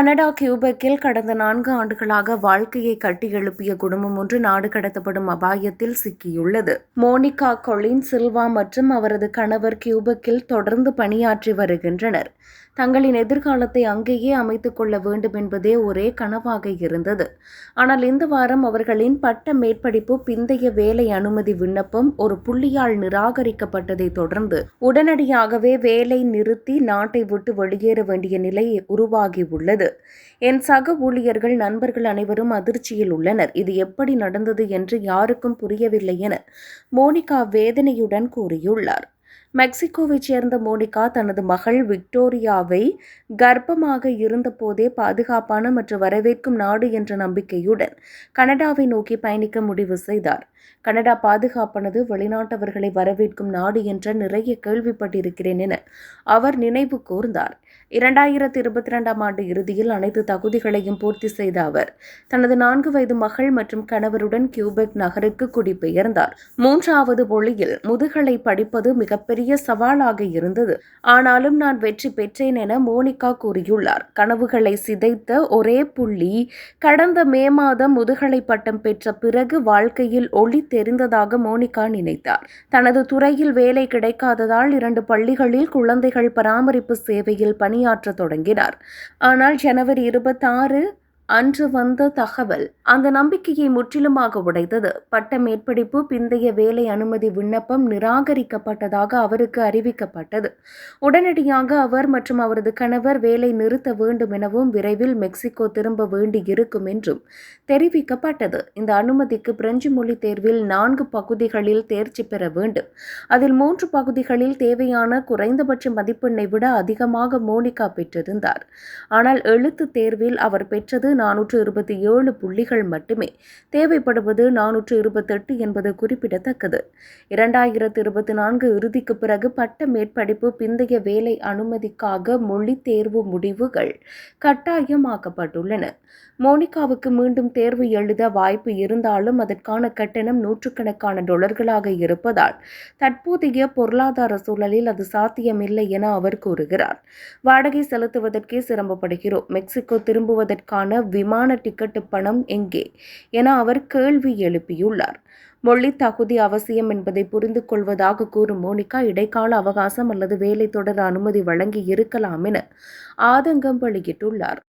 Canada கியூபெக்கில் கடந்த 4 ஆண்டுகளாக வாழ்க்கையை கட்டியெழுப்பிய குடும்பம் ஒன்று நாடு கடத்தப்படும் அபாயத்தில் சிக்கியுள்ளது. மோனிகா கொலின் சில்வா மற்றும் அவரது கணவர் கியூபெக்கில் தொடர்ந்து பணியாற்றி வருகின்றனர். தங்களின் எதிர்காலத்தை அங்கேயே அமைத்துக் கொள்ள வேண்டும் என்பதே ஒரே கனவாக இருந்தது. ஆனால் இந்த வாரம் அவர்களின் பட்ட மேற்படிப்பு பிந்தைய வேலை அனுமதி விண்ணப்பம் ஒரு புள்ளியால் நிராகரிக்கப்பட்டதை தொடர்ந்து உடனடியாகவே வேலை நிறுத்தி நாட்டை விட்டு வெளியேற வேண்டிய நிலை உருவாகியுள்ளது. என் சக ஊழியர்கள், நண்பர்கள் அனைவரும் அதிர்ச்சியில் உள்ளனர். இது எப்படி நடந்தது என்று யாருக்கும் புரியவில்லை என மோனிகா வேதனையுடன் கூறியுள்ளார். மெக்சிகோவைச் சேர்ந்த மோனிகா தனது மகள் விக்டோரியாவை கர்ப்பமாக இருந்தபோதே பாதுகாப்பான மற்றும் வரவேற்கும் நாடு என்ற நம்பிக்கையுடன் கனடாவை நோக்கி பயணிக்க முடிவு செய்தார். கனடா பாதுகாப்பானது, வெளிநாட்டவர்களை வரவேற்கும் நாடு என்ற நிறைய கேள்விப்பட்டிருக்கிறேன் என அவர் நினைவு கூர்ந்தார். 2022ஆம் ஆண்டு இறுதியில் அனைத்து தகுதிகளையும் பூர்த்தி செய்த அவர் தனது 4 வயது மகள் மற்றும் கணவருடன் கியூபெக் நகருக்கு குடிபெயர்ந்தார். 3வது மொழியில் முதுகலை படிப்பது மிகப்பெரிய சவாலாக இருந்தது. ஆனாலும் நான் வெற்றி பெற்றேன் என மோனிகா கூறியுள்ளார். கனவுகளை சிதைத்த ஒரே புள்ளி, கடந்த மே மாதம் முதுகலை பட்டம் பெற்ற பிறகு வாழ்க்கையில் ஒளி தெரிந்ததாக மோனிகா நினைத்தார். தனது துறையில் வேலை கிடைக்காததால் 2 பள்ளிகளில் குழந்தைகள் பராமரிப்பு சேவையில் பணியாற்ற தொடங்கினார். ஆனால் ஜனவரி 26 அன்று வந்த தகவல் அந்த நம்பிக்கையை முற்றிலுமாக உடைத்தது. பட்ட மேற்படிப்பு பிந்தைய வேலை அனுமதி விண்ணப்பம் நிராகரிக்கப்பட்டதாக அவருக்கு அறிவிக்கப்பட்டது. உடனடியாக அவர் மற்றும் அவரது கணவர் வேலை நிறுத்த வேண்டும் எனவும் விரைவில் மெக்சிகோ திரும்ப வேண்டியிருக்கும் என்றும் தெரிவிக்கப்பட்டது. இந்த அனுமதிக்கு பிரெஞ்சு மொழி தேர்வில் 4 பகுதிகளில் தேர்ச்சி பெற வேண்டும். அதில் 3 பகுதிகளில் தேவையான குறைந்தபட்ச மதிப்பெண்ணை விட அதிகமாக மோனிகா பெற்றிருந்தார். ஆனால் எழுத்து தேர்வில் அவர் பெற்றது 427 புள்ளிகள் மட்டுமே. தேவைப்படுவது 428 என்பது குறிப்பிடத்தக்கது. 2024 இறுதிக்கு பிறகு பட்ட மேற்படிப்பு பிந்தைய வேலை அனுமதிக்காக மொழி தேர்வு முடிவுகள் கட்டாயமாக்கப்பட்டுள்ளன. மோனிகாவுக்கு மீண்டும் தேர்வு எழுத வாய்ப்பு இருந்தாலும் அதற்கான கட்டணம் நூற்றுக்கணக்கான டாலர்களாக இருப்பதால் தற்போதைய பொருளாதார சூழலில் அது சாத்தியமில்லை என அவர் கூறுகிறார். வாடகை செலுத்துவதற்கே சிரமப்படுகிறோம். மெக்சிகோ திரும்புவதற்கான விமான டிக்கெட் பணம் எங்கே என அவர் கேள்வி எழுப்பியுள்ளார். மொழி தகுதி அவசியம் என்பதை புரிந்து கொள்வதாக கூறும் மோனிகா, இடைக்கால அவகாசம் அல்லது வேலை தொடர அனுமதி வழங்கி இருக்கலாம் என ஆதங்கம் வெளியிட்டுள்ளார்.